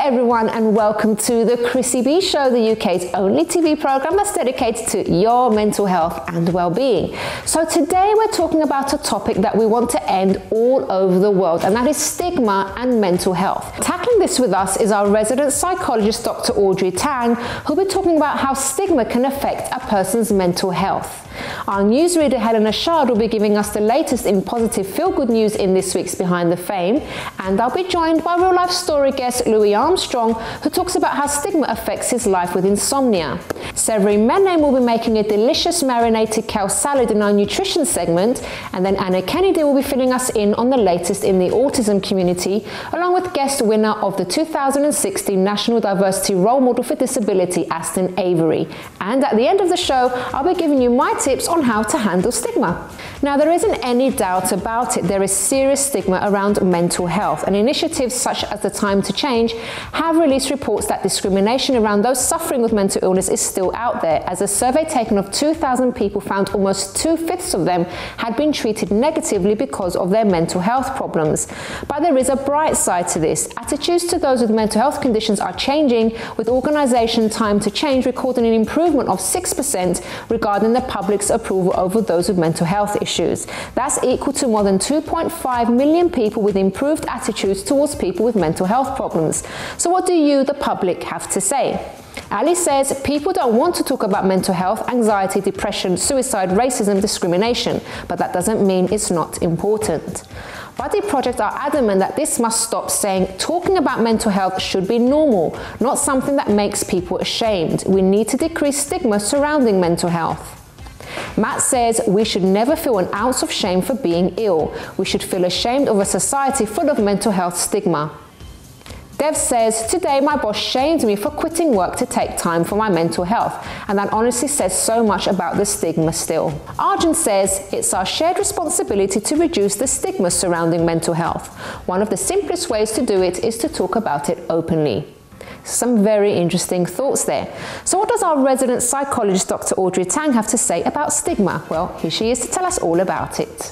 everyone, and welcome to the Chrissy B Show, the UK's only TV programme that's dedicated to your mental health and well-being. So today we're talking about a topic that we want to end all over the world, and that is stigma and mental health. Tackling this with us is our resident psychologist, Dr. Audrey Tang, who'll be talking about how stigma can affect a person's mental health. Our newsreader Helena Chard will be giving us the latest in positive feel-good news in this week's Behind the Fame, and I'll be joined by real-life story guest Louy Armstrong, who talks about how stigma affects his life with insomnia. Severine Menem will be making a delicious marinated kale salad in our nutrition segment, and then Anna Kennedy will be filling us in on the latest in the autism community, along with guest winner of the 2016 National Diversity Role Model for Disability, Aston Avery. And at the end of the show, I'll be giving you my tips on how to handle stigma. Now, there isn't any doubt about it, there is serious stigma around mental health, and initiatives such as the Time to Change have released reports that discrimination around those suffering with mental illness is still out there, as a survey taken of 2,000 people found almost 2/5 of them had been treated negatively because of their mental health problems. But there is a bright side to this. Attitudes to those with mental health conditions are changing, with organisation Time to Change recording an improvement of 6% regarding the public's approval over those with mental health issues. That's equal to more than 2.5 million people with improved attitudes towards people with mental health problems. So what do you, the public, have to say? Ali says people don't want to talk about mental health, anxiety, depression, suicide, racism, discrimination, but that doesn't mean it's not important. Body Project are adamant that this must stop, saying talking about mental health should be normal, not something that makes people ashamed. We need to decrease stigma surrounding mental health. Matt says we should never feel an ounce of shame for being ill. We should feel ashamed of a society full of mental health stigma. Dev says, today my boss shamed me for quitting work to take time for my mental health, and that honestly says so much about the stigma still. Arjun says, it's our shared responsibility to reduce the stigma surrounding mental health. One of the simplest ways to do it is to talk about it openly. Some very interesting thoughts there. So what does our resident psychologist Dr. Audrey Tang have to say about stigma? Well, here she is to tell us all about it.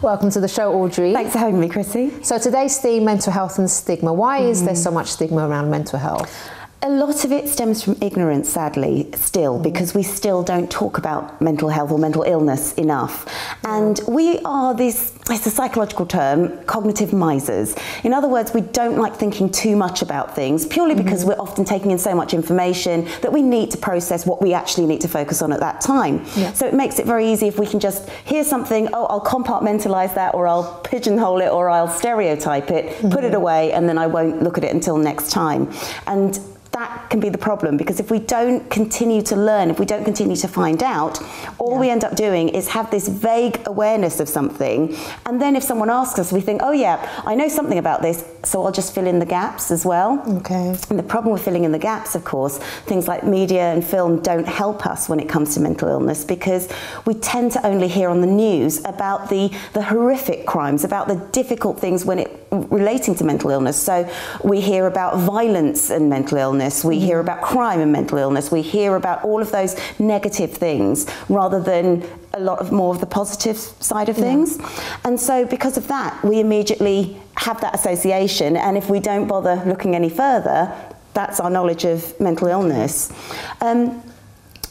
Welcome to the show, Audrey. Thanks for having me, Chrissy. So today's theme, mental health and stigma. Why is there so much stigma around mental health? A lot of it stems from ignorance, sadly, still, because we still don't talk about mental health or mental illness enough. And we are it's a psychological term, cognitive misers. In other words, we don't like thinking too much about things, purely because we're often taking in so much information that we need to process what we actually need to focus on at that time. Yeah. So it makes it very easy if we can just hear something, oh, I'll compartmentalise that, or I'll pigeonhole it, or I'll stereotype it, put it away, and then I won't look at it until next time. And that can be the problem, because if we don't continue to learn, if we don't continue to find out, all we end up doing is have this vague awareness of something, and then if someone asks us, we think, oh yeah, I know something about this, so I'll just fill in the gaps as well. Okay. And the problem with filling in the gaps, of course, things like media and film don't help us when it comes to mental illness, because we tend to only hear on the news about the horrific crimes, about the difficult things relating to mental illness. So we hear about violence and mental illness, we hear about crime and mental illness, we hear about all of those negative things rather than a lot more of the positive side of things. And so because of that, we immediately have that association, and if we don't bother looking any further, that's our knowledge of mental illness.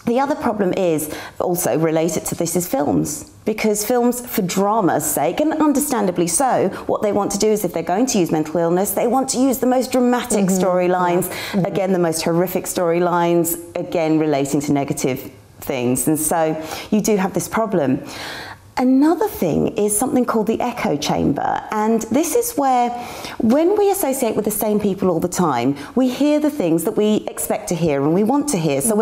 The other problem is, also related to this, is films. Because films, for drama's sake, and understandably so, what they want to do is, if they're going to use mental illness, they want to use the most dramatic storylines, again, the most horrific storylines, again, relating to negative things. And so you do have this problem. Another thing is something called the echo chamber, and this is where, when we associate with the same people all the time, we hear the things that we expect to hear and we want to hear, so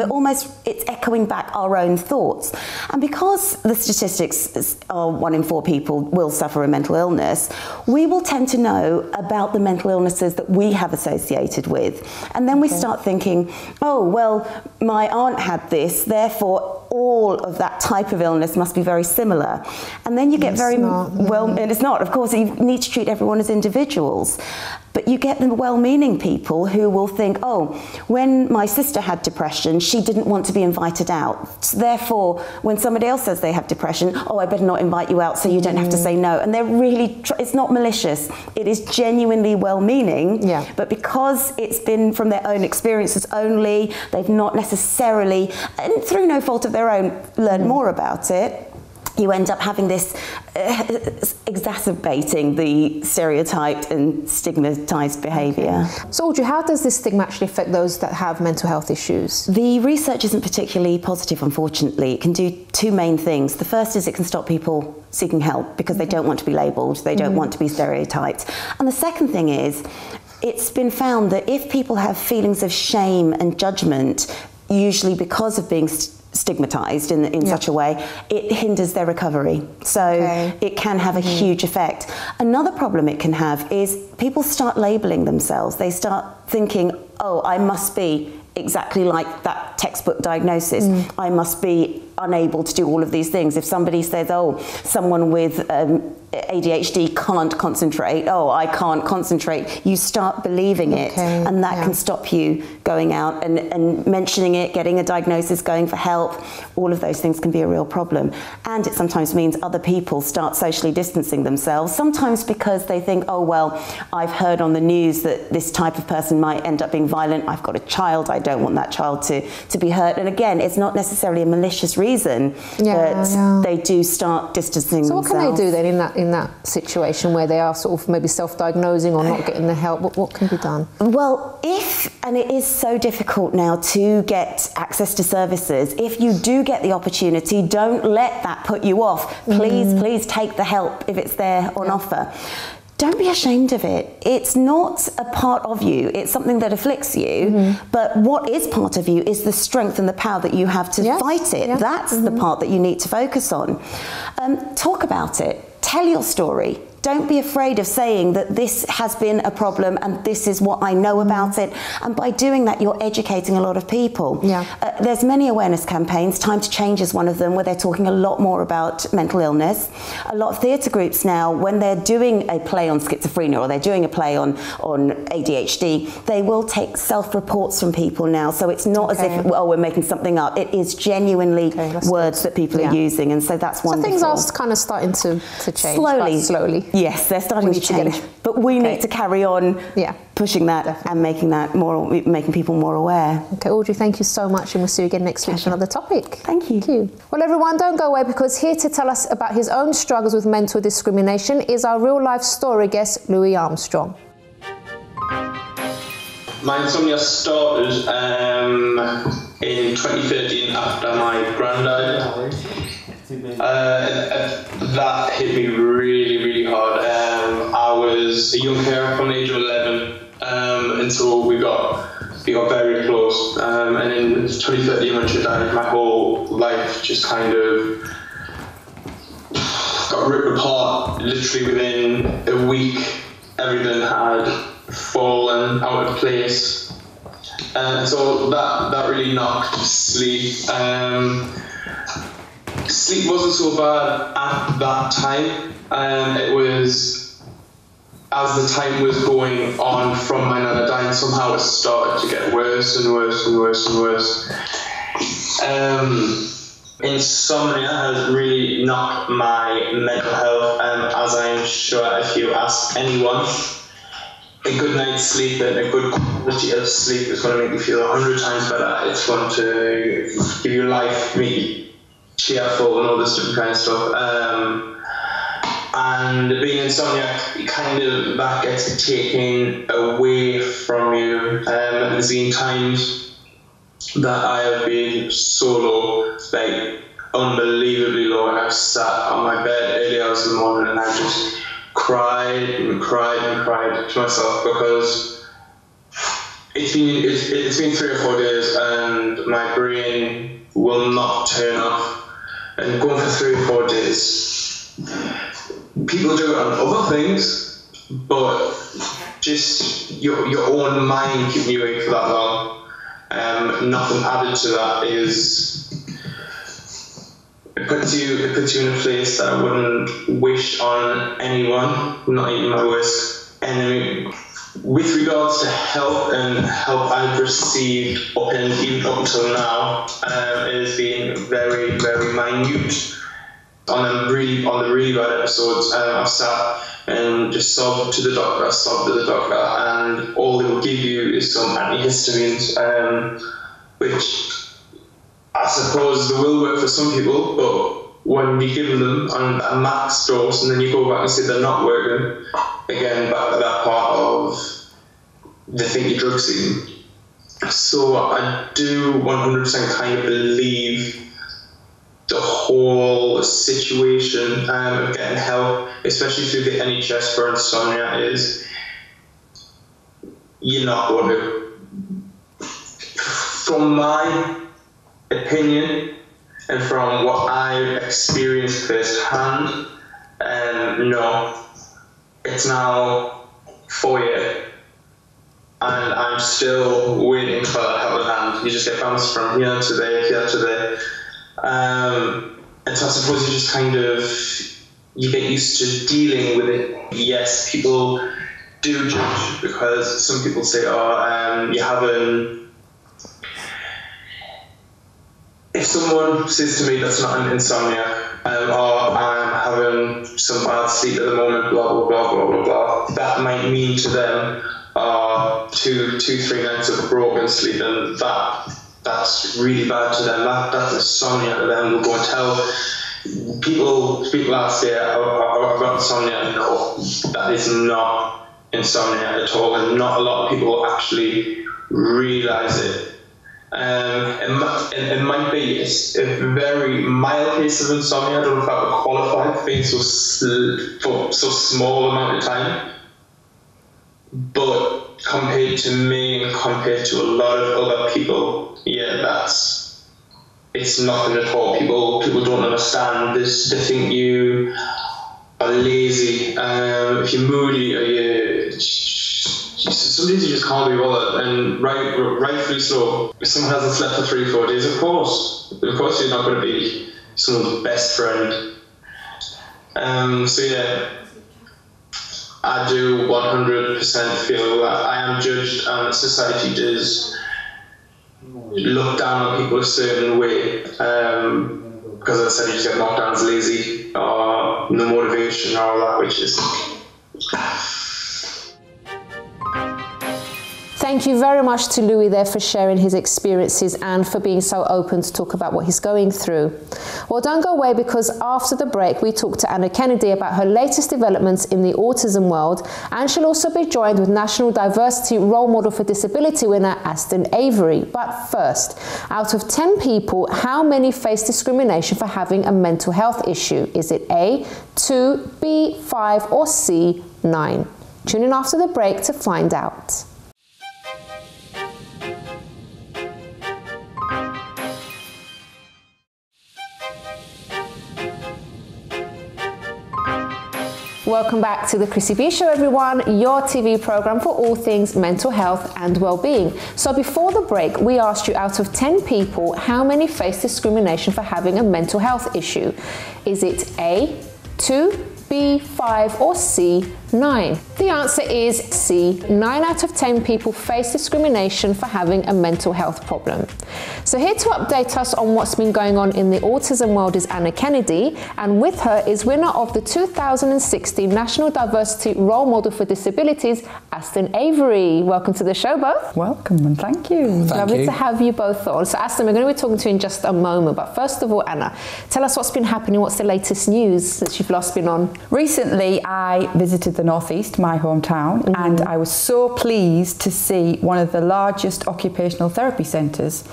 it's echoing back our own thoughts. And because the statistics are 1 in 4 people will suffer a mental illness, we will tend to know about the mental illnesses that we have associated with, and then we start thinking, oh, well, my aunt had this, therefore all of that type of illness must be very similar. And then you get and it's not, of course, you need to treat everyone as individuals. But you get the well-meaning people who will think, oh, when my sister had depression, she didn't want to be invited out. So therefore, when somebody else says they have depression, oh, I better not invite you out so you don't have to say no. And they're really, it's not malicious. It is genuinely well-meaning. Yeah. But because it's been from their own experiences only, they've not necessarily, and through no fault of their own, learned more about it. You end up having this exacerbating the stereotyped and stigmatized behaviour. So Audrey, how does this stigma actually affect those that have mental health issues? The research isn't particularly positive, unfortunately. It can do two main things. The first is it can stop people seeking help because they don't want to be labelled, they don't want to be stereotyped. And the second thing is, it's been found that if people have feelings of shame and judgment, usually because of being stigmatized in such a way, it hinders their recovery. So it can have a huge effect. Another problem it can have is people start labeling themselves. They start thinking, oh, I must be exactly like that textbook diagnosis. I must be unable to do all of these things. If somebody says, oh, someone with ADHD can't concentrate, oh, I can't concentrate, you start believing it, and that can stop you going out and mentioning it, getting a diagnosis, going for help. All of those things can be a real problem. And it sometimes means other people start socially distancing themselves, sometimes because they think, oh, well, I've heard on the news that this type of person might end up being violent. I've got a child, I don't want that child to be hurt. And again, it's not necessarily a malicious reason, but they do start distancing themselves. So what can they do then in that situation where they are sort of maybe self-diagnosing or not getting the help? What can be done? Well, and it is so difficult now to get access to services, if you do get the opportunity, don't let that put you off. Please take the help if it's there on offer. Don't be ashamed of it. It's not a part of you. It's something that afflicts you. But what is part of you is the strength and the power that you have to fight it. That's the part that you need to focus on. Talk about it. Tell your story. Don't be afraid of saying that this has been a problem and this is what I know about it. And by doing that, you're educating a lot of people. There's many awareness campaigns. Time to Change is one of them, where they're talking a lot more about mental illness. A lot of theatre groups now, when they're doing a play on schizophrenia or they're doing a play on ADHD, they will take self-reports from people now. So it's not as if, oh, we're making something up. It is genuinely words that people are using. And so that's wonderful. So things are kind of starting to change. Slowly. Yes, they're starting to change, but we need to carry on pushing that and making people more aware. Okay, Audrey, thank you so much, and we'll see you again next week for another topic. Thank you. Well, everyone, don't go away, because here to tell us about his own struggles with mental discrimination is our real-life story guest, Louy Armstrong. My insomnia started in 2013 after my granddad. That hit me really hard. I was a young carer from the age of 11 until we got very close. And in 2013, when she died, my whole life just kind of got ripped apart. Literally within a week, everything had fallen out of place. And so that really knocked sleep. Sleep wasn't so bad at that time. It was, as the time was going on from my nana dying, somehow it started to get worse and worse and worse and worse. Insomnia has really knocked my mental health, as I'm sure if you ask anyone, a good night's sleep and a good quality of sleep is going to make you feel 100 times better. It's going to give you life, make you cheerful and all this different kind of stuff. And being insomniac, kind of that gets taken away from you. There's been times that I have been so low, like unbelievably low, and I've sat on my bed early hours in the morning and I've just cried and cried to myself, because it's been 3 or 4 days and my brain will not turn off. And going for 3 or 4 days, people do it on other things, but just your own mind keeping you awake for that long, nothing added to that it puts you in a place that I wouldn't wish on anyone, not even my worst enemy. with regards to help and help I've received even up until now, it has been very, very minute. On the really bad episodes, I've sat and just sobbed to the doctor, and all they will give you is some antihistamines, which I suppose they will work for some people, but when you give them a max dose and then you go back and say they're not working, again, back to that part of they think you're drug seeking. So I do 100% kind of believe the whole situation of getting help, especially through the NHS for insomnia, is you're not going to. From my opinion and from what I've experienced firsthand, no, it's now 4 years and I'm still waiting for that helping hand. You just get bounced from here to there. And so I suppose you just kind of, you get used to dealing with it. Yes, people do judge because some people say, you haven't. If someone says to me that's not an insomnia, or I'm having some bad sleep at the moment, blah, blah, blah, blah, blah, blah, that might mean to them 2-3 nights of broken sleep, and that's really bad to them. That's insomnia to them. We'll go and tell people last year, I've got insomnia. No, that is not insomnia at all, and not a lot of people actually realise it. It might be a very mild case of insomnia. I don't know if that would qualify for being for so small amount of time. But compared to me and compared to a lot of other people, yeah, it's nothing at all. People don't understand this. They think you are lazy, if you're moody, or some days you just can't be bothered, and rightfully so. If someone hasn't slept for 3-4 days, of course you're not going to be someone's best friend. So yeah, I do 100% feel that I am judged, and society does look down on people a certain way, because as I said, you just get knocked down as lazy or no motivation or all that, which is. Thank you very much to Louy there for sharing his experiences and for being so open to talk about what he's going through. Well, don't go away, because after the break we talk to Anna Kennedy about her latest developments in the autism world, and she'll also be joined with National Diversity Role Model for Disability winner Aston Avery. But first, out of 10 people, how many face discrimination for having a mental health issue? Is it A, 2, B, 5 or C, 9? Tune in after the break to find out. Welcome back to the Chrissy B Show, everyone, your TV program for all things mental health and well-being. So before the break, we asked you, out of 10 people, how many face discrimination for having a mental health issue? Is it A, 2, B, 5 or C, 9? The answer is C. 9 out of 10 people face discrimination for having a mental health problem. So here to update us on what's been going on in the autism world is Anna Kennedy, and with her is winner of the 2016 National Diversity Role Model for Disabilities, Aston Avery. Welcome to the show, both. Welcome and thank you. Lovely to have you both on. So Aston, we're going to be talking to you in just a moment, but first of all, Anna, tell us what's been happening. What's the latest news since you've last been on? Recently, I visited the Northeast, my hometown, and I was so pleased to see one of the largest occupational therapy centres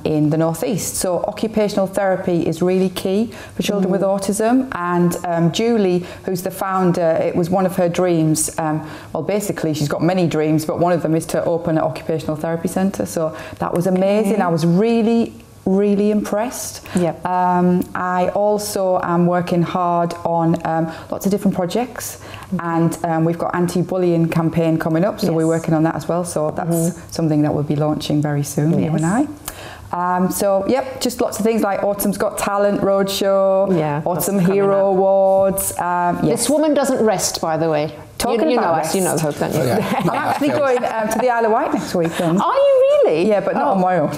in the Northeast. So occupational therapy is really key for children with autism, and Julie, who's the founder, it was one of her dreams. Well, basically she's got many dreams, but one of them is to open an occupational therapy centre. So that was amazing. I was really impressed. Yep. I also am working hard on lots of different projects, and we've got anti-bullying campaign coming up, so we're working on that as well. So that's something that we'll be launching very soon, you and I. So yep, just lots of things like Autumn's Got Talent Roadshow, Autumn Hero Awards. This woman doesn't rest, by the way. Talking you know about us, you know Hope, don't you? Yeah. I'm actually going to the Isle of Wight next weekend. Are you really? Yeah, but not on my own.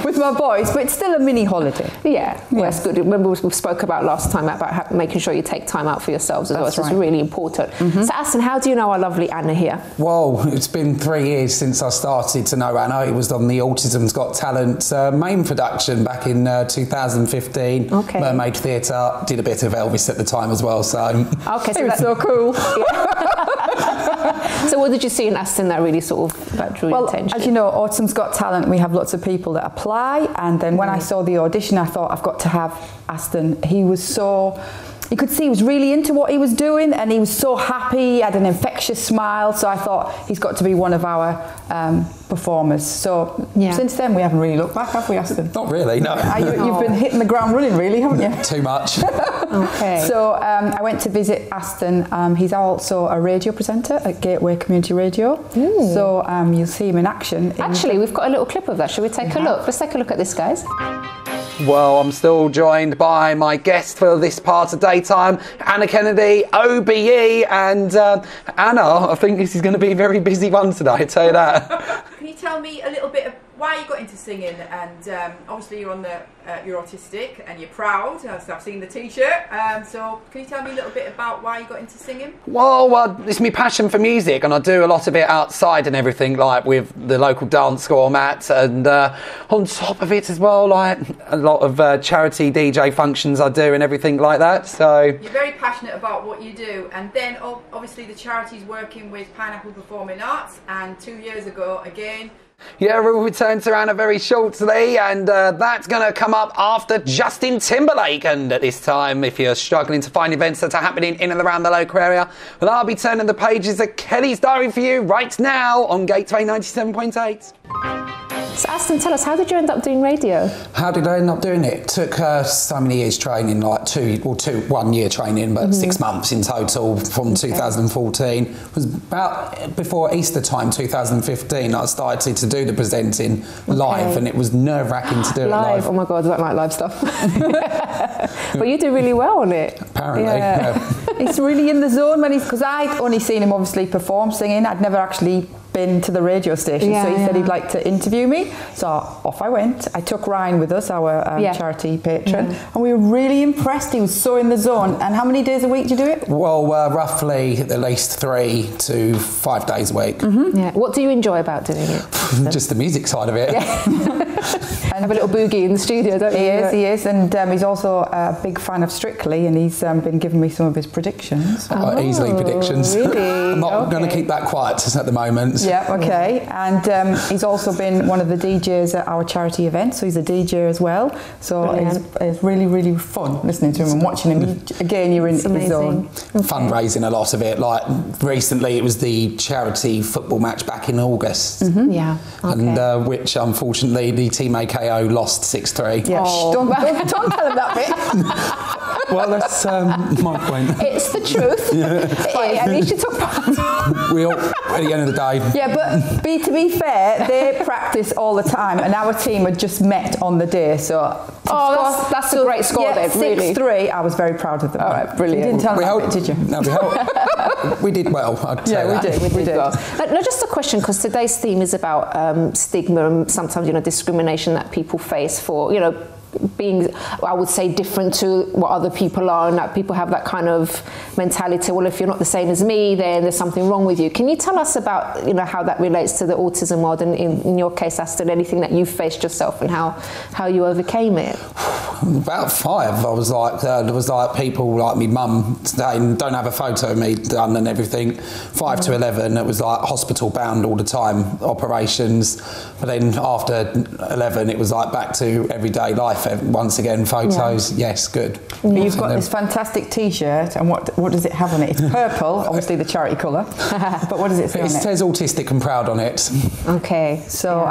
With my boys, but it's still a mini holiday. Yeah, well, that's good. Remember we spoke about last time about making sure you take time out for yourselves as well. So it's really important. So Aston, how do you know our lovely Anna here? Well, it's been 3 years since I started to know Anna. It was on the Autism's Got Talent main production back in 2015. Okay. Mermaid Theatre, did a bit of Elvis at the time as well. So okay, so it was so cool. So what did you see in Aston that really sort of drew your attention? As you know, Autism's Got Talent, we have lots of people that apply, and then when I saw the audition, I thought, I've got to have Aston. He was so... You could see he was really into what he was doing, and he was so happy, he had an infectious smile, so I thought he's got to be one of our performers. So since then we haven't really looked back, have we, Aston? not really, no. You've been hitting the ground running, really, haven't you? Too much. Okay. So I went to visit Aston. He's also a radio presenter at Gateway Community Radio. So you'll see him in action. Actually, we've got a little clip of that. Shall we take a look? Let's take a look at this, guys. Well, I'm still joined by my guest for this part of Daytime, Anna Kennedy, OBE, and Anna, I think this is going to be a very busy one today, I tell you that. Can you tell me a little bit of why you got into singing? And obviously you're on the you're autistic and you're proud. I've seen the T-shirt. So can you tell me a little bit about why you got into singing? Well, it's my passion for music, and I do a lot of it outside and everything, like with the local dance school I'm at, and on top of it as well, like a lot of charity DJ functions I do and everything like that. So you're very passionate about what you do, and then obviously the charity's working with Pineapple Performing Arts, and 2 years ago again. yeah, we'll return to Anna very shortly, and that's going to come up after Justin Timberlake. And at this time, if you're struggling to find events that are happening in and around the local area, well, I'll be turning the pages of Kelly's Diary for you right now on Gateway 97.8. So Aston, tell us, how did you end up doing radio? How did I end up doing it? Took so many years training, like 1 year training, but 6 months in total from 2014. It was about before Easter time, 2015, I started to do the presenting live, and it was nerve-wracking to do it live. Oh my God, I don't like live stuff. But you do really well on it. Apparently, yeah. It's really in the zone when because I'd only seen him obviously perform singing. I'd never actually been to the radio station, so he said he'd like to interview me. So off I went. I took Ryan with us, our charity patron, and we were really impressed. He was so in the zone. And how many days a week do you do it? Well, roughly at least 3 to 5 days a week. Yeah. What do you enjoy about doing it? Just the music side of it. And have a little boogie in the studio, don't you? He is, and he's also a big fan of Strictly, and he's been giving me some of his predictions. Easily predictions. Really? I'm not going to keep that quiet at the moment. Yeah, okay. And he's also been one of the DJs at our charity event, so he's a DJ as well. So it's really, really fun listening to him and watching him. Again, you're in the zone. Fundraising a lot of it. Like recently, it was the charity football match back in August. Yeah. Okay. And which unfortunately the team AKO lost 6-3. Yeah. Don't tell him that bit. Well, that's my point. It's the truth. At least you took part. We all, at the end of the day. Yeah, but to be fair, they practice all the time, and our team had just met on the day, so... that's a great score then, really. 6-3, I was very proud of them. All right, brilliant. You didn't tell them that bit, did you? No, we did well, I'd say that. We did. No, just a question, because today's theme is about stigma and sometimes, discrimination that people face for, being, I would say, different to what other people are, and that people have that kind of mentality, well, if you're not the same as me, then there's something wrong with you. Can you tell us about, how that relates to the autism world, and in your case, Aston, anything that you faced yourself and how you overcame it? About 5, I was like, there was like people like me mum saying, don't have a photo of me done and everything. 5 to 11, it was like hospital bound all the time, operations. But then after 11, it was like back to everyday life. Once again, photos, yes, good. You've got this fantastic T-shirt, and what does it have on it? It's purple, obviously the charity colour, but what does it say on it? It says autistic and proud on it. Okay. So,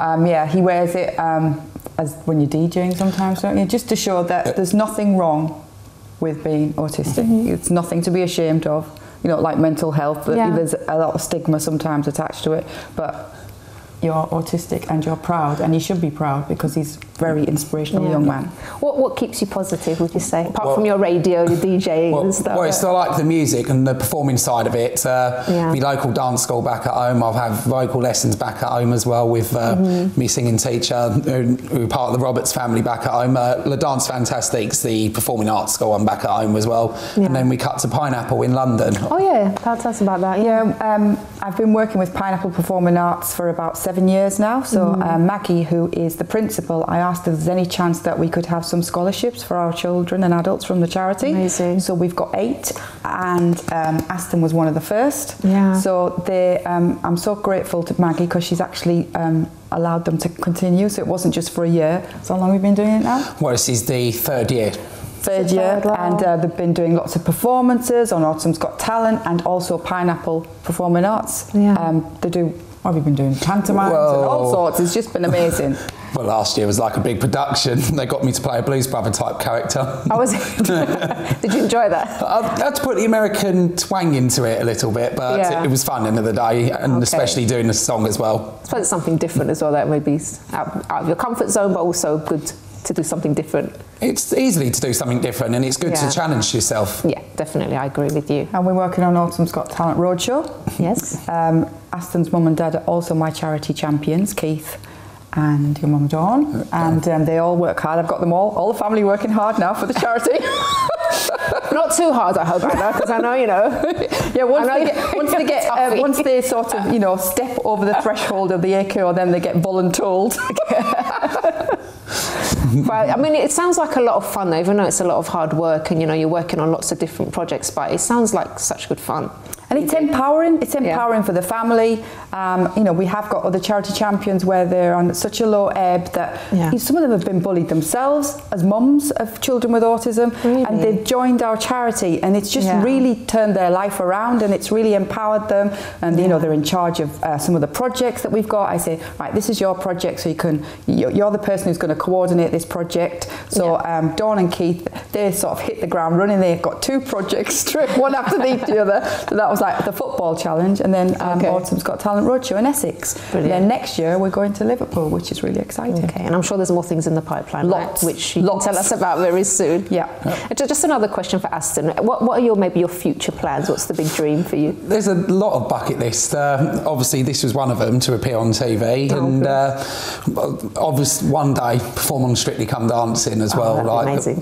he wears it as when you're DJing sometimes, don't you? Just to show that there's nothing wrong with being autistic. It's nothing to be ashamed of. Like mental health, there's a lot of stigma sometimes attached to it, but you're autistic and you're proud, and you should be proud because he's a very inspirational young man. What keeps you positive, would you say, apart from your radio, your DJing and stuff? Well, it's like the music and the performing side of it. My local dance school back at home, I've had vocal lessons back at home as well with me singing teacher, who are part of the Roberts family back at home. La Dance Fantastique's the performing arts school I'm back at home as well. And then we cut to Pineapple in London. Oh yeah, tell us about that. I've been working with Pineapple Performing Arts for about 7 years now. So Maggie, who is the principal, I asked if there's any chance that we could have some scholarships for our children and adults from the charity. Amazing. So we've got 8, and Aston was one of the first. So I'm so grateful to Maggie because she's actually allowed them to continue. So it wasn't just for a year. So how long have we been doing it now? Well, this is the 3rd year. Third year, and they've been doing lots of performances on Autism's Got Talent and also Pineapple Performing Arts. They do, what have you been doing? Pantomimes and all sorts. It's just been amazing. Well, last year was like a big production. They got me to play a Blues Brother type character. How was it? Did you enjoy that? I had to put the American twang into it a little bit, but it was fun end of the day, and especially doing the song as well. I suppose it's something different as well, that maybe out of your comfort zone, but also good to do something different. It's easy to do something different, and it's good to challenge yourself. Yeah, definitely, I agree with you. And we're working on Autism's Got Talent Roadshow. Yes. Aston's mum and dad are also my charity champions, Keith and your mum Dawn, and they all work hard. I've got them all the family working hard now for the charity. Not too hard, I hope, Anna, because I know, once they sort of, step over the threshold of the ACO, then they get voluntold. But I mean, it sounds like a lot of fun, though, even though it's a lot of hard work, and you're working on lots of different projects. But it sounds like such good fun. And it's empowering. It's empowering for the family. We have got other charity champions where they're on such a low ebb that some of them have been bullied themselves as mums of children with autism, and they've joined our charity, and it's just really turned their life around, and it's really empowered them. And they're in charge of some of the projects that we've got. I say, right, this is your project, so you're the person who's going to coordinate this project. So Dawn and Keith, they sort of hit the ground running. They've got 2 projects straight, one after the other. So that was like the football challenge, and then Autumn's Got Talent Roadshow in Essex. Brilliant. And then next year we're going to Liverpool, which is really exciting. Okay, and I'm sure there's more things in the pipeline, lots, which you can tell us about very soon. Just another question for Aston. What are your future plans? What's the big dream for you? There's a lot of bucket list. Obviously, this was one of them, to appear on TV, and obviously one day perform on Strictly Come Dancing as well.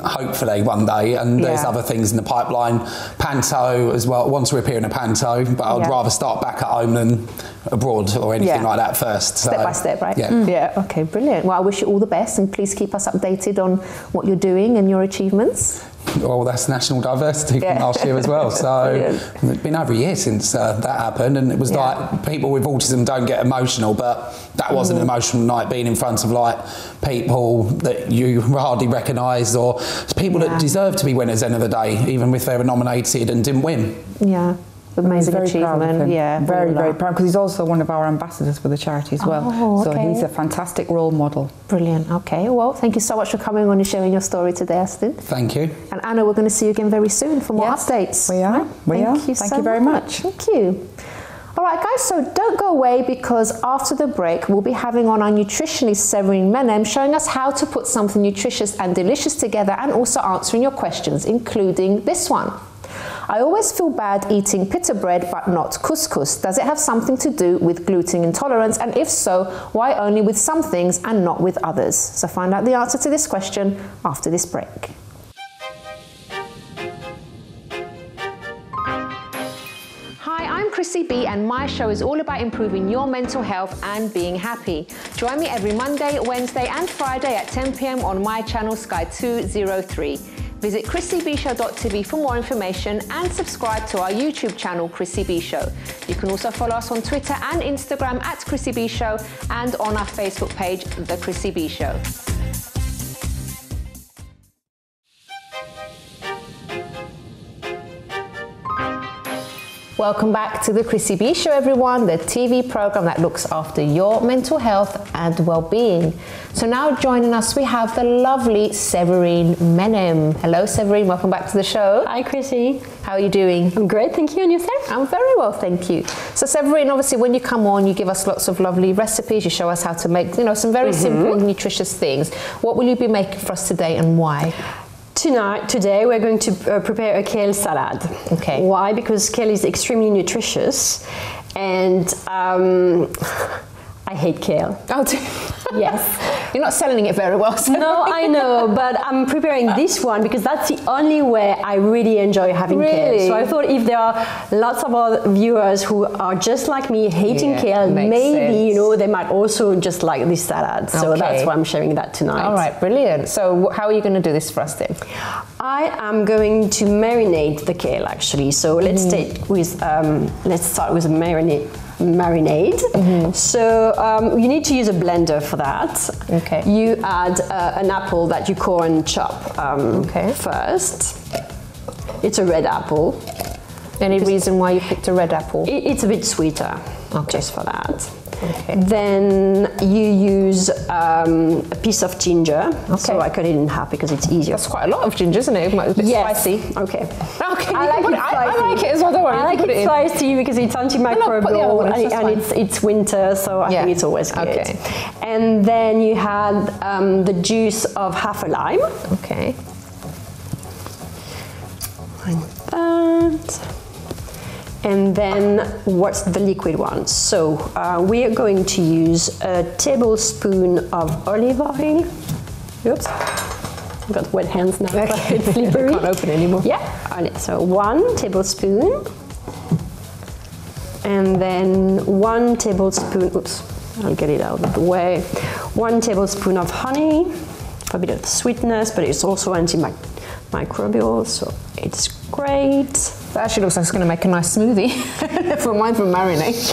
Hopefully one day. And there's other things in the pipeline. Panto as well. Want to appear in a panto, but I'd rather start back at home than abroad or anything like that first. Step by step, right? Yeah. Okay, brilliant. Well, I wish you all the best, and please keep us updated on what you're doing and your achievements. Well, that's national diversity from last year as well. So it's been over a year since that happened, and it was like people with autism don't get emotional, but that wasn't an emotional night, being in front of like people that you hardly recognise, or people that deserve to be winners at the end of the day, even if they were nominated and didn't win. Yeah. Amazing achievement. Very proud, because he's also one of our ambassadors for the charity as well. So he's a fantastic role model. Brilliant. Okay, well, thank you so much for coming on and sharing your story today, Aston. Thank you. And Anna, we're going to see you again very soon for more updates. We are. Thank you very much. Thank you. All right, guys, so don't go away, because after the break, we'll be having on our nutritionist, Severine Menem, showing us how to put something nutritious and delicious together, and also answering your questions, including this one. I always feel bad eating pita bread but not couscous. Does it have something to do with gluten intolerance? And if so, why only with some things and not with others? So find out the answer to this question after this break. Hi, I'm Chrissy B, and my show is all about improving your mental health and being happy. Join me every Monday, Wednesday and Friday at 10 p.m. on my channel Sky 203. Visit chrissybshow.tv for more information, and subscribe to our YouTube channel, Chrissy B Show. You can also follow us on Twitter and Instagram at Chrissy B Show, and on our Facebook page, The Chrissy B Show. Welcome back to the Chrissy B Show, everyone, the TV program that looks after your mental health and well-being. So now joining us, we have the lovely Severine Menem. Hello, Severine. Welcome back to the show. Hi, Chrissy. How are you doing? I'm great, thank you. And yourself? I'm very well, thank you. So Severine, obviously when you come on, you give us lots of lovely recipes, you show us how to make, some very simple, nutritious things. What will you be making for us today and why? Today we're going to prepare a kale salad. Okay. Why? Because kale is extremely nutritious, and I hate kale. Oh, yes. You're not selling it very well. So. No, I know, but I'm preparing this one because that's the only way I really enjoy having kale. So I thought if there are lots of other viewers who are just like me, hating kale, maybe, sense. They might also just like this salad. So that's why I'm sharing that tonight. All right, brilliant. So how are you going to do this for us then? I am going to marinate the kale actually. So let's start with a marinade. So you need to use a blender for that. Okay. You add an apple that you core and chop first. It's a red apple. Any reason why you picked a red apple? It's a bit sweeter, just for that. Okay. Then you use a piece of ginger. So I cut it in half because it's easier. That's quite a lot of ginger, isn't it? It's a bit spicy. Okay. I like it as well, don't worry. I like it spicy because it's antimicrobial and it's winter, so I think it's always good. Okay. And then you had the juice of half a lime. Okay. Like that. And then what's the liquid one? So we are going to use a tablespoon of olive oil. Oops, I've got wet hands now, but it's slippery. Can't open it anymore. Yeah, so 1 tablespoon. And then 1 tablespoon, oops, I'll get it out of the way. 1 tablespoon of honey for a bit of sweetness, but it's also antimicrobial, so it's great. That actually looks like it's going to make a nice smoothie for mine from marinade. Yes.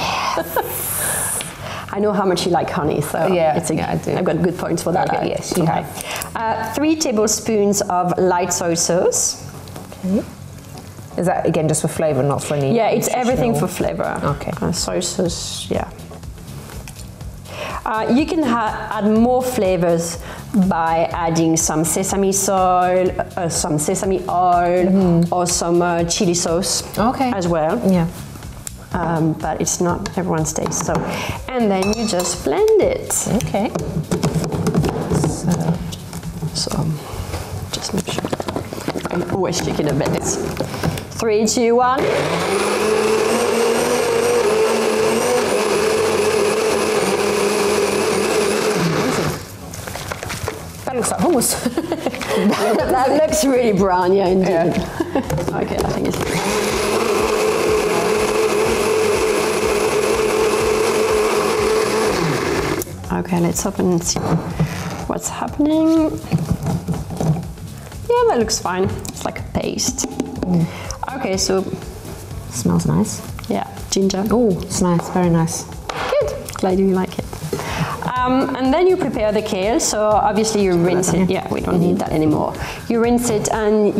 I know how much you like honey, so I do. I've got good points for that. Okay, yes, you have. 3 tablespoons of light soy sauce. Okay. Is that again just for flavour, not for any? Yeah, it's everything for flavour. Okay. Soy sauce, you can add more flavors by adding some sesame oil, or some chili sauce as well. Yeah. But it's not everyone's taste. So, and then you just blend it. Okay. So just make sure. I'm always shaking a bit. 3, 2, 1. That looks like hummus. That looks really brown, indeed. Yeah. Okay, I think it's. Okay, let's open and see what's happening. Yeah, that looks fine. It's like a paste. Okay, so. Smells nice. Yeah, ginger. Oh, it's nice, very nice. Good, glad you like it. And then you prepare the kale, so obviously you rinse it. Yeah, we don't need that anymore. You rinse it and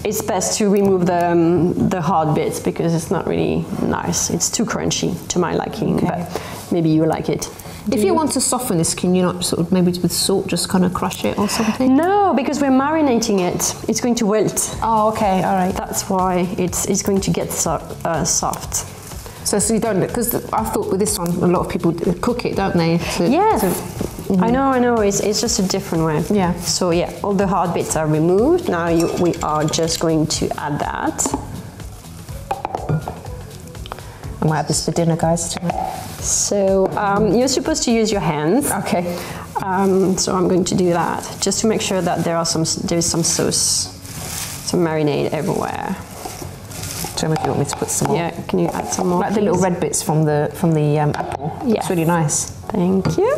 it's best to remove the hard bits because it's not really nice. It's too crunchy to my liking, but maybe you like it. If you want to soften this, can you not sort of maybe with salt just kind of crush it or something? No, because we're marinating it. It's going to wilt. Oh, okay, all right. That's why it's going to get soft. So you don't, because I thought with this one, a lot of people cook it, don't they? Yes, I know. It's just a different way. Yeah. So yeah, all the hard bits are removed. Now we are just going to add that. I might have this for dinner, guys, tonight. So you're supposed to use your hands. Okay. So I'm going to do that just to make sure that there's some sauce, some marinade everywhere. So maybe you want me to put some more? Yeah, can you add some more? Like the little red bits from the apple. Yeah. It's really nice. Thank you.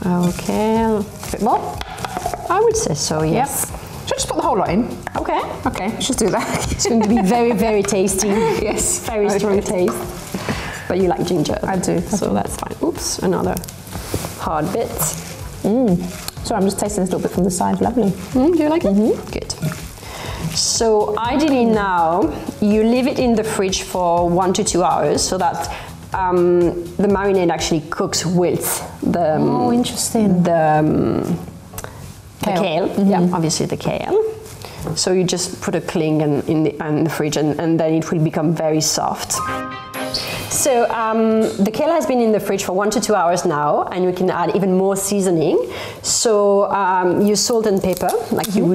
Okay. A bit more? I would say so, yes. Yep. Should I just put the whole lot in? Okay. Okay, let's just do that. It's going to be very, very tasty. Yes. Very strong taste. But you like ginger. I do. So that's fine. Oops, another hard bit. So I'm just tasting this little bit from the side. Lovely. Do you like it? Good. So ideally now, you leave it in the fridge for 1 to 2 hours so that the marinade actually cooks with the interesting. the kale. Yeah, obviously the kale. So you just put a cling in the fridge, and then it will become very soft. So the kale has been in the fridge for 1 to 2 hours now, and you can add even more seasoning. So use salt and pepper, like you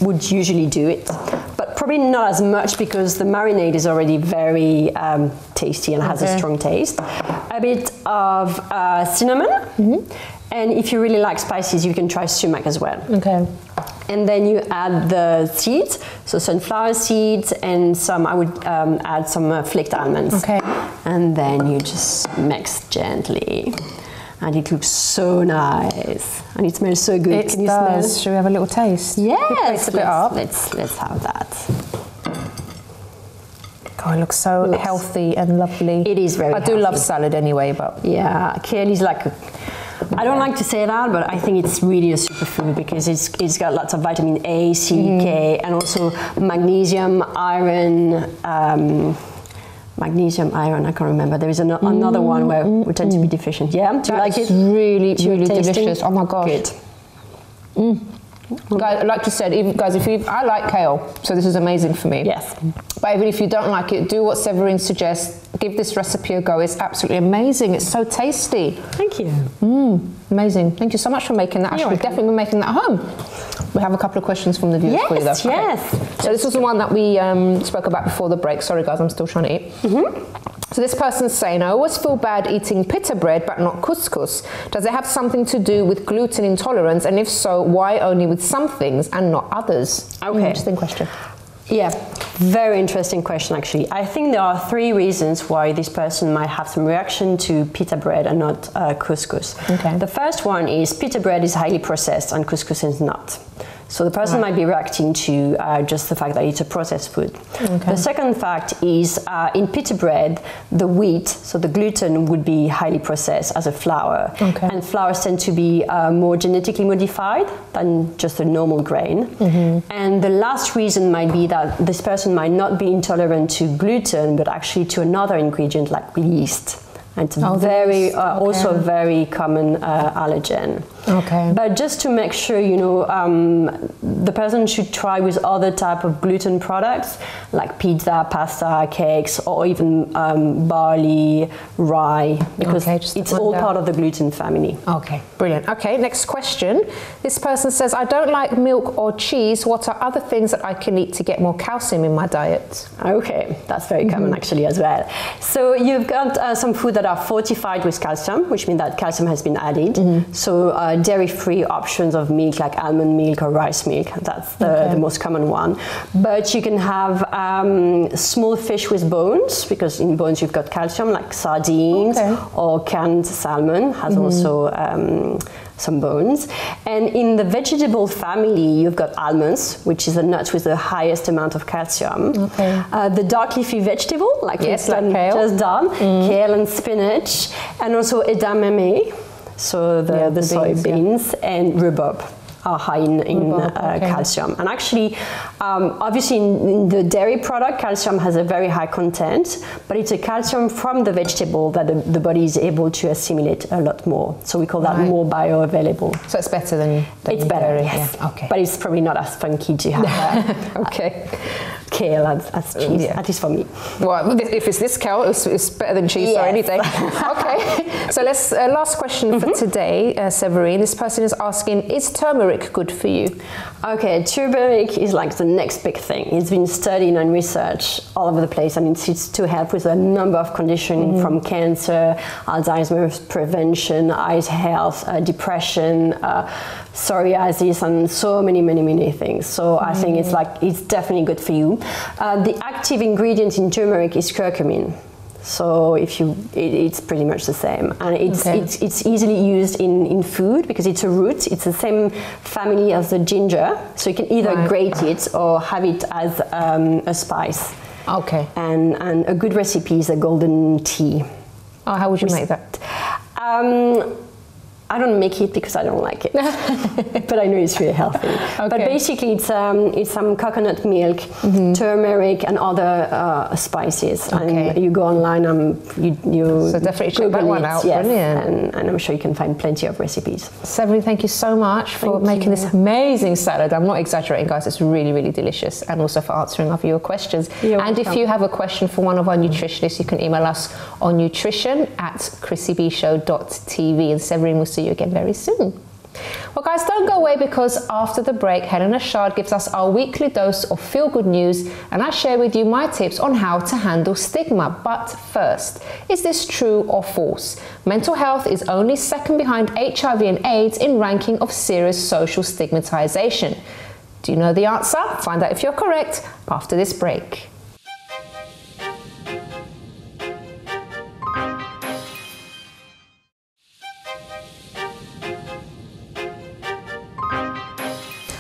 would usually do it, but probably not as much because the marinade is already very tasty and has a strong taste. A bit of cinnamon, and if you really like spices, you can try sumac as well. Okay. And then you add the seeds, so sunflower seeds, and I would add some flaked almonds. Okay. And then you just mix gently. And it looks so nice. And it smells so good. It does. Should we have a little taste? Yes. A bit up. Let's have that. God, it looks so healthy and lovely. It is very healthy. I do love salad anyway, but... Yeah, kale is like... I don't like to say that, but I think it's really a superfood because it's got lots of vitamin A, C, K, and also magnesium, iron, I can't remember. There is another one where we tend to be deficient. Yeah, do you like it? Really, really delicious. Oh my gosh. Good. Guys, like you said, I like kale, so this is amazing for me. Yes. But even if you don't like it, do what Severine suggests. Give this recipe a go. It's absolutely amazing. It's so tasty. Thank you. Amazing. Thank you so much for making that. I should definitely be making that at home. We have a couple of questions from the viewers for you, though. Yes. Okay. So this was the one that we spoke about before the break. Sorry, guys, I'm still trying to eat. So this person's saying, I always feel bad eating pita bread but not couscous. Does it have something to do with gluten intolerance? And if so, why only with some things and not others? Okay. Interesting question. Yeah, very interesting question actually. I think there are 3 reasons why this person might have some reaction to pita bread and not couscous. Okay. The first one is pita bread is highly processed and couscous is not. So the person might be reacting to just the fact that it's a processed food. The second fact is in pita bread, the wheat, so the gluten would be highly processed as a flour. And flours tend to be more genetically modified than just a normal grain. And the last reason might be that this person might not be intolerant to gluten, but actually to another ingredient like yeast. And it's also a very common allergen. But just to make sure, the person should try with other type of gluten products like pizza, pasta, cakes, or even barley, rye, because it's all part of the gluten family. Okay, brilliant. Okay, next question. This person says, I don't like milk or cheese. What are other things that I can eat to get more calcium in my diet? Okay, that's very common actually as well. So you've got some food that are fortified with calcium, which means that calcium has been added. So dairy-free options of milk like almond milk or rice milk, that's the most common one. But you can have small fish with bones, because in bones you've got calcium, like sardines or canned salmon has also some bones. And in the vegetable family, you've got almonds, which is a nut with the highest amount of calcium. The dark leafy vegetable, like we've just done, kale and spinach, and also edamame, so the soybeans, and rhubarb are high in calcium. And actually, obviously in the dairy product, calcium has a very high content, but it's a calcium from the vegetable that the body is able to assimilate a lot more. So we call that more bioavailable. So it's better than it's better, dairy. yes. Yeah. But it's probably not as funky to have kale as cheese, at least for me. Well, if it's this kale, it's better than cheese or anything. Okay, so let's, last question for today, Severine. This person is asking, is turmeric good for you? Okay, turmeric is like the next big thing. It's been studied and researched all over the place, and it's to help with a number of conditions from cancer, Alzheimer's prevention, eye health, depression, psoriasis, and so many things. So I think it's definitely good for you. The active ingredient in turmeric is curcumin. So it's pretty much the same, and it's easily used in food because it's a root. It's the same family as the ginger, so you can either grate it or have it as a spice. And a good recipe is a golden tea. How would you make that? I don't make it because I don't like it, but I know it's really healthy. But basically, it's some coconut milk, turmeric, and other spices. And you go online and you so definitely check that one out. Yes, Brilliant. and I'm sure you can find plenty of recipes. Severine, thank you so much for making this amazing salad. I'm not exaggerating, guys. It's really, really delicious, and also for answering of your questions. And if you have a question for one of our nutritionists, you can email us on nutrition@chrissybshow.tv, and Severine will see you again very soon. Well, guys, don't go away, because after the break, Helena Chard gives us our weekly dose of feel-good news, and I share with you my tips on how to handle stigma. But first, is this true or false? Mental health is only second behind HIV and AIDS in ranking of serious social stigmatization. Do you know the answer? Find out if you're correct after this break.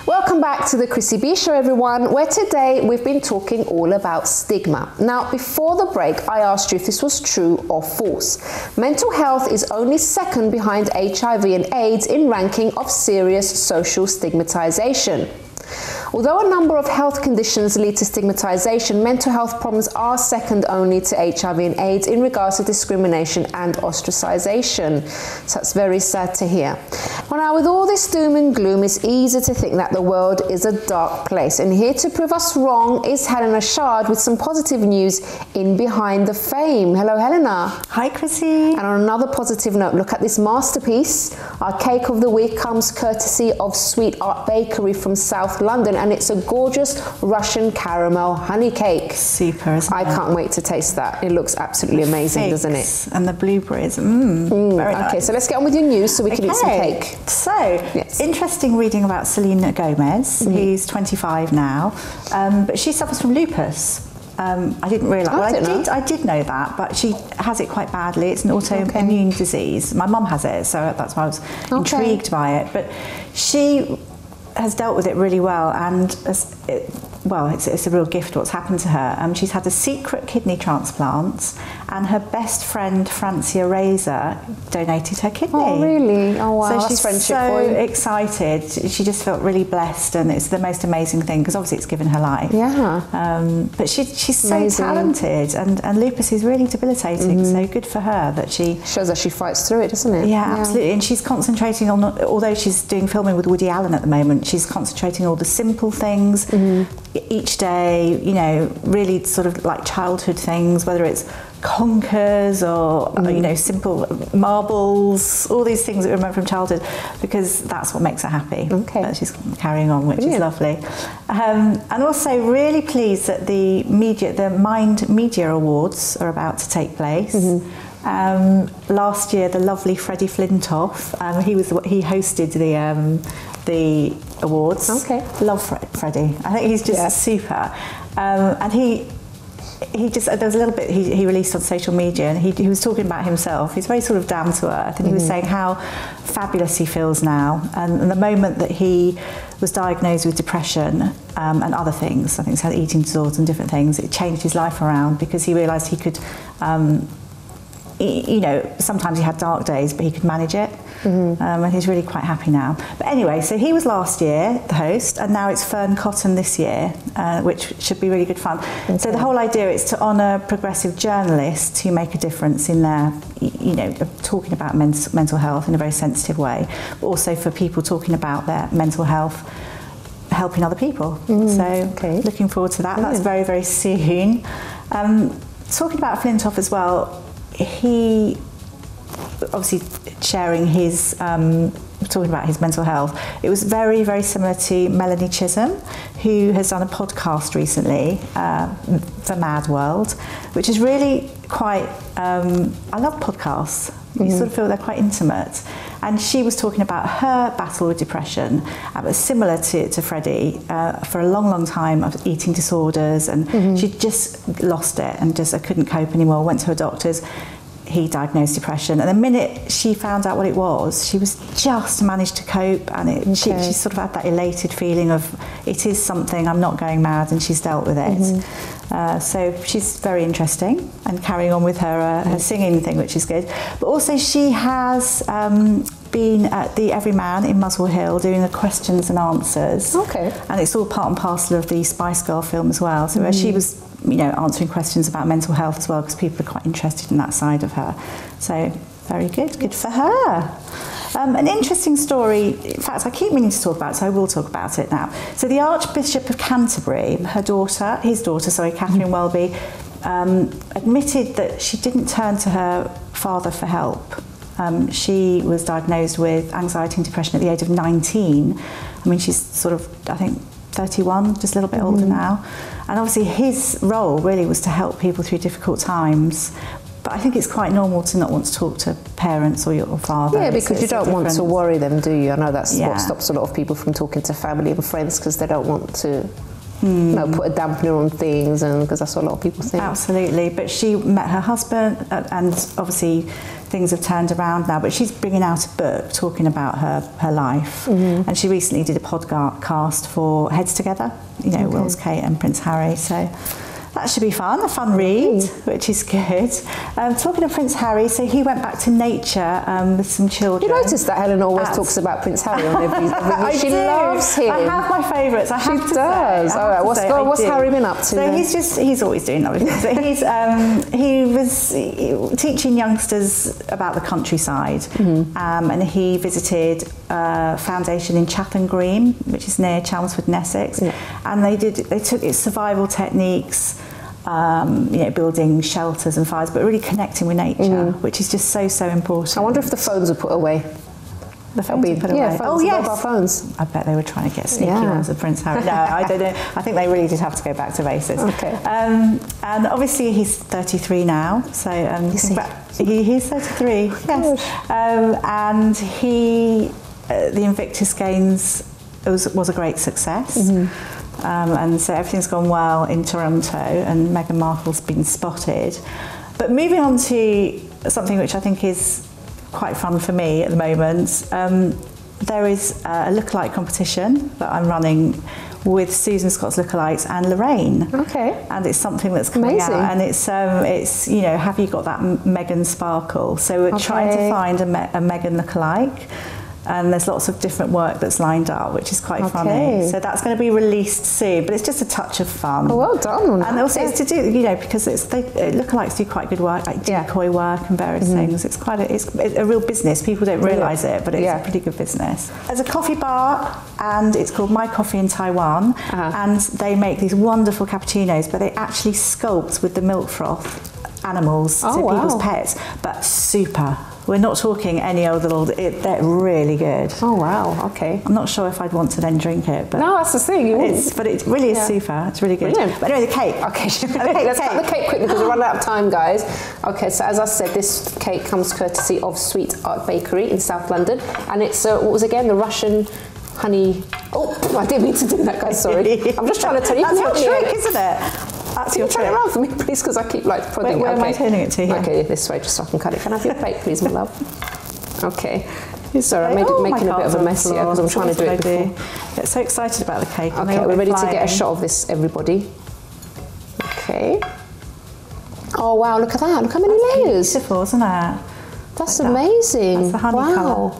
Welcome back to the Chrissy B Show, everyone, where today we've been talking all about stigma. Now, before the break, I asked you if this was true or false. Mental health is only second behind HIV and AIDS in ranking of serious social stigmatization. Although a number of health conditions lead to stigmatization, mental health problems are second only to HIV and AIDS in regards to discrimination and ostracization. So that's very sad to hear. Well, now, with all this doom and gloom, it's easy to think that the world is a dark place. And here to prove us wrong is Helena Chard with some positive news in Behind the Fame. Hello, Helena. Hi, Chrissy. And on another positive note, look at this masterpiece. Our cake of the week comes courtesy of Sweet Art Bakery from South London, and it's a gorgeous Russian caramel honey cake. Super, isn't it? I can't wait to taste that. It looks absolutely amazing, doesn't it? And the blueberries. Very nice. Okay, so let's get on with your news so we can eat some cake. So, interesting reading about Selena Gomez, who's 25 now, but she suffers from lupus. I didn't realise. I did know that, but she has it quite badly. It's an autoimmune disease. My mum has it, so that's why I was intrigued by it. But she has dealt with it really well, and it's a real gift what's happened to her. She's had a secret kidney transplant, and her best friend Francia Razor donated her kidney. Oh, really? Oh, wow. So she's so excited. She just felt really blessed, and it's the most amazing thing, because obviously it's given her life. Yeah. But she's so talented, and lupus is really debilitating, so good for her that she... Shows that she fights through it, doesn't it? Yeah, absolutely. And she's concentrating on, although she's doing filming with Woody Allen at the moment, she's concentrating on all the simple things each day, you know, really sort of like childhood things, whether it's conkers or you know, simple marbles, all these things that we remember from childhood, because that's what makes her happy. That she's carrying on, which is lovely. And also really pleased that the Mind Media Awards are about to take place. Last year, the lovely Freddie Flintoff, he hosted the awards. Love Freddie. I think he's just super. And he just, there was a little bit he released on social media, and he was talking about himself. He's very sort of down to earth, and he was saying how fabulous he feels now, and the moment that he was diagnosed with depression and other things, I think he's had eating disorders and different things, it changed his life around, because he realised he could you know, sometimes he had dark days, but he could manage it, and he's really quite happy now. But anyway, so he was last year, the host, and now it's Fern Cotton this year, which should be really good fun. So the whole idea is to honour progressive journalists who make a difference in their, you know, talking about mental health in a very sensitive way, but also for people talking about their mental health, helping other people. So looking forward to that. That's very, very soon. Talking about Flintoff as well, he obviously sharing his talking about his mental health. It was very, very similar to Melanie Chisholm, who has done a podcast recently for Mad World, which is really quite I love podcasts. You sort of feel they're quite intimate, and she was talking about her battle with depression, but similar to Freddie, for a long time of eating disorders, and she just lost it and just couldn't cope anymore, went to her doctors. He diagnosed depression, and the minute she found out what it was, she was just managed to cope, and she sort of had that elated feeling of, it is something, I'm not going mad, and she's dealt with it. So she's very interesting, and carrying on with her her singing thing, which is good. But also she has been at the Everyman in Muswell Hill doing the questions and answers. Okay. And it's all part and parcel of the Spice Girl film as well. So she was, you know, answering questions about mental health as well, because people are quite interested in that side of her. So very good. Good for her. An interesting story, in fact, I keep meaning to talk about it, so I will talk about it now. So the Archbishop of Canterbury, his daughter, Catherine Welby, admitted that she didn't turn to her father for help. She was diagnosed with anxiety and depression at the age of 19. I mean, she's sort of, I think, 31, just a little bit older now. And obviously his role really was to help people through difficult times. But I think it's quite normal to not want to talk to parents or your father. Yeah, because you don't want to worry them, do you? I know that's what stops a lot of people from talking to family and friends, because they don't want to put a dampener on things, and because that's what a lot of people think. Absolutely. But she met her husband, and obviously things have turned around now, but she's bringing out a book talking about her life. And she recently did a podcast for Heads Together, you know, Will's Kate and Prince Harry. So that should be fun, a fun read, which is good. Talking of Prince Harry, so he went back to nature with some children. You notice that Helen always talks about Prince Harry on every She loves him. I have my favourites, I have to does. say. All right, what's Harry been up to? So he's always doing lovely things. So he was teaching youngsters about the countryside, and he visited a foundation in Chatham Green, which is near Chelmsford in Essex, and they took its survival techniques, you know, building shelters and fires, but really connecting with nature, which is just so important. I wonder if the phones are put away. The phones were put away. Phones, mobile phones. I bet they were trying to get sneaky ones of Prince Harry. No, I don't know. I think they really did have to go back to basics. Okay. And obviously he's 33 now, so he's 33. Yes. And the Invictus Games was a great success. And so everything's gone well in Toronto, and Meghan Markle's been spotted. But moving on to something which I think is quite fun for me at the moment, there is a lookalike competition that I'm running with Susan Scott's lookalikes and Lorraine. Okay. And it's something that's coming out, and it's you know, have you got that Meghan sparkle? So we're trying to find a Meghan lookalike. And there's lots of different work that's lined up, which is quite funny. So that's going to be released soon, but it's just a touch of fun. Oh, well done. And also it's to do, you know, because lookalikes do quite good work, like decoy work and various things. It's quite it's a real business. People don't realise it, but it's a pretty good business. There's a coffee bar, and it's called My Coffee in Taiwan, and they make these wonderful cappuccinos, but they actually sculpt with the milk froth animals, so people's pets, but super. We're not talking any old little, they're really good. Oh wow, okay. I'm not sure if I'd want to then drink it, but no, that's the thing. But it really is super. It's really good. Brilliant. But anyway, the cake. Okay, let's cut the cake quickly because we're running out of time, guys. Okay, so as I said, this cake comes courtesy of Sweet Art Bakery in South London, and it's what was again the Russian honey. Oh, I didn't mean to do that, guys. Sorry. I'm just trying to tell you. That's your trick, isn't it? That's your trick. Turn it around for me, please, because I keep like prodding. Where am I turning it to here? Okay, this way, just so I can cut it. Can I have your plate, please, my love? Okay. Sorry, I'm making a bit of a mess here because I'm trying to do it before. Get so excited about the cake. Okay, we're ready to get a shot of this, everybody. Okay. Oh wow, look at that! Look how many layers. Beautiful, isn't it? That's amazing. That's the honey colour.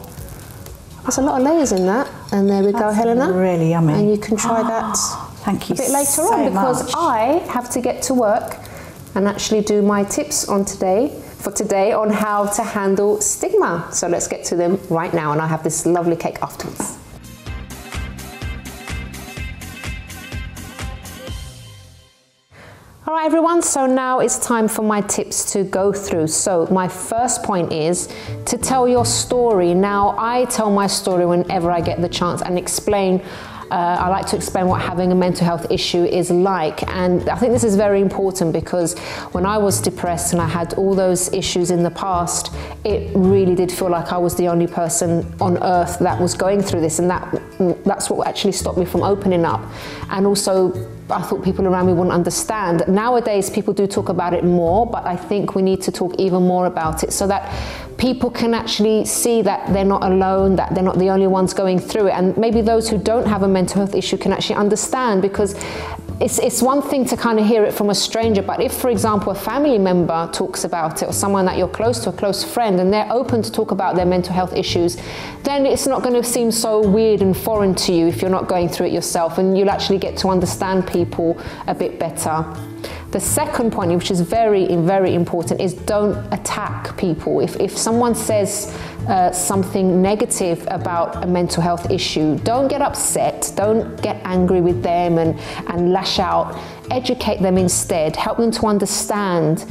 There's a lot of layers in that. And there we go, Helena. Really yummy. And you can try that thank you a bit later on, because I have to get to work and actually do my tips for today on how to handle stigma. So let's get to them right now, and I'll have this lovely cake afterwards. All right, everyone, so now it's time for my tips to go through. So my first point is to tell your story. Now, I tell my story whenever I get the chance and explain. I like to explain what having a mental health issue is like, and I think this is very important because when I was depressed and I had all those issues in the past, it really did feel like I was the only person on earth that was going through this, and that's what actually stopped me from opening up. And also, I thought people around me wouldn't understand. Nowadays, people do talk about it more, but I think we need to talk even more about it so that people can actually see that they're not alone, that they're not the only ones going through it. And maybe those who don't have a mental health issue can actually understand, because it's one thing to kind of hear it from a stranger, but if, for example, a family member talks about it, or someone that you're close to, a close friend, and they're open to talk about their mental health issues, then it's not going to seem so weird and foreign to you if you're not going through it yourself, and you'll actually get to understand people a bit better. The second point, which is very, very important, is don't attack people. If someone says something negative about a mental health issue, don't get upset, don't get angry with them and lash out. Educate them instead, help them to understand.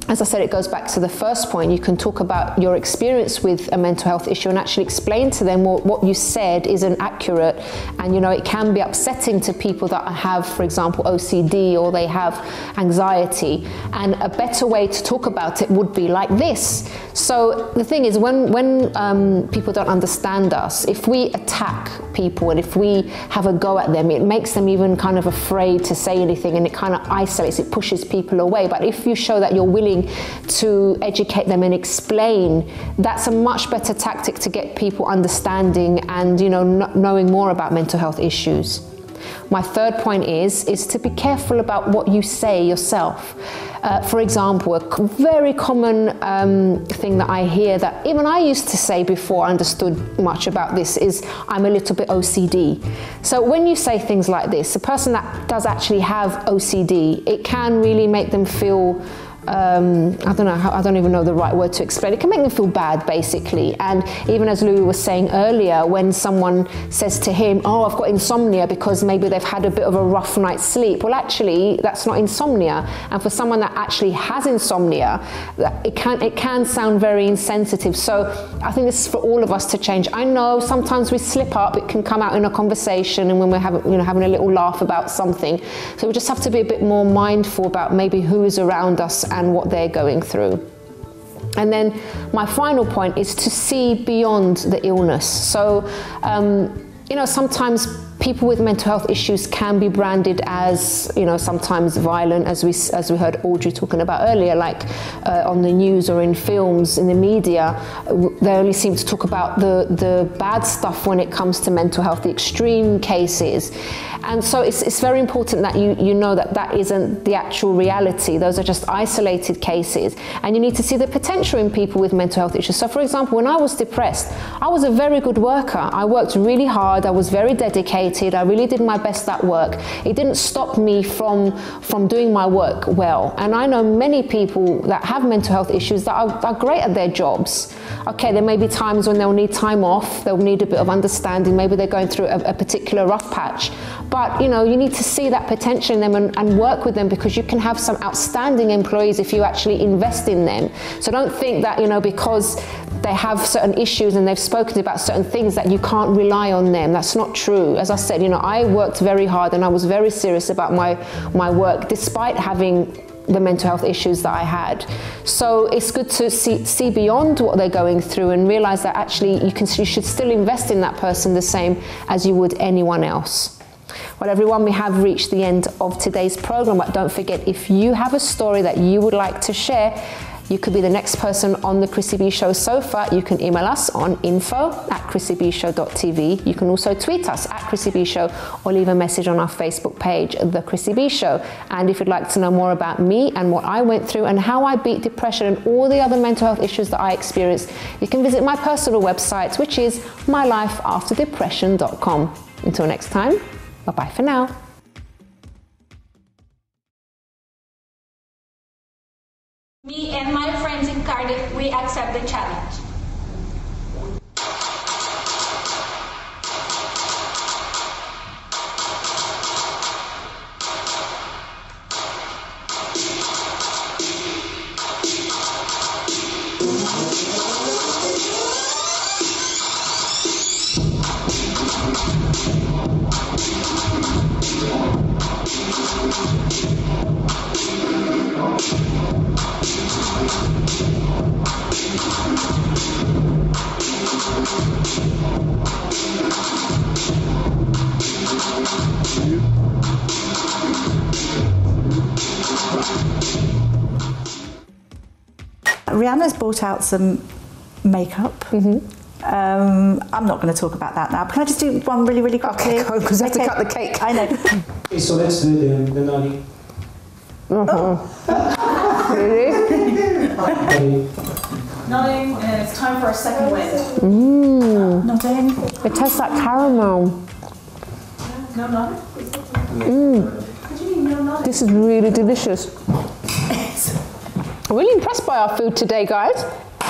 As I said, it goes back to the first point. You can talk about your experience with a mental health issue and actually explain to them what you said isn't accurate. And, you know, it can be upsetting to people that have, for example, OCD, or they have anxiety. And a better way to talk about it would be like this. So the thing is, when people don't understand us, if we attack people and if we have a go at them, it makes them even kind of afraid to say anything, and it kind of isolates, it pushes people away. But if you show that you're willing to educate them and explain, that's a much better tactic to get people understanding and, you know, knowing more about mental health issues. My third point is to be careful about what you say yourself. For example, a very common thing that I hear, that even I used to say before I understood much about this, is I'm a little bit OCD. So when you say things like this, a person that does actually have OCD, it can really make them feel I don't even know the right word to explain. It can make them feel bad, basically. And even as Louy was saying earlier, when someone says to him, oh, I've got insomnia because maybe they've had a bit of a rough night's sleep. Well, actually, that's not insomnia. And for someone that actually has insomnia, it can sound very insensitive. So I think this is for all of us to change. I know sometimes we slip up. It can come out in a conversation and when we're having a little laugh about something. So we just have to be a bit more mindful about maybe who is around us and what they're going through. And then my final point is to see beyond the illness. So, sometimes people with mental health issues can be branded as, sometimes violent, as we heard Audrey talking about earlier, like on the news or in films, in the media. They only seem to talk about the bad stuff when it comes to mental health, the extreme cases. And so it's very important that you know that isn't the actual reality. Those are just isolated cases. And you need to see the potential in people with mental health issues. So for example, when I was depressed, I was a very good worker. I worked really hard. I was very dedicated. I really did my best at work. It didn't stop me from doing my work well. And I know many people that have mental health issues that are great at their jobs. Okay, there may be times when they'll need time off. They'll need a bit of understanding. Maybe they're going through a particular rough patch. But, you need to see that potential in them and work with them, because you can have some outstanding employees if you actually invest in them. So don't think that, because they have certain issues and they've spoken about certain things that you can't rely on them. That's not true. As I said, I worked very hard and I was very serious about my work, despite having the mental health issues that I had. So it's good to see beyond what they're going through and realize that actually you should still invest in that person the same as you would anyone else. Well, everyone, we have reached the end of today's program, but don't forget, if you have a story that you would like to share, you could be the next person on the Chrissy B Show sofa. You can email us on info@chrissybshow.tv. You can also tweet us at Chrissy B Show, or leave a message on our Facebook page, The Chrissy B Show. And if you'd like to know more about me and what I went through and how I beat depression and all the other mental health issues that I experienced, you can visit my personal website, which is mylifeafterdepression.com. Until next time, bye-bye for now. Me and my friends in Cardiff, we accept the challenge. Rihanna's brought out some makeup I'm not going to talk about that now. Can I just do one really, really quickly? Okay, because I have to cut the cake. I know. Okay, so let's do the noddy. Really? Nodding, and it's time for our second wind. Nodding. It tastes like caramel. No nodding? What do you mean no nodding? This is really delicious. I'm really impressed by our food today, guys.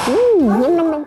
Nom, nom, nom.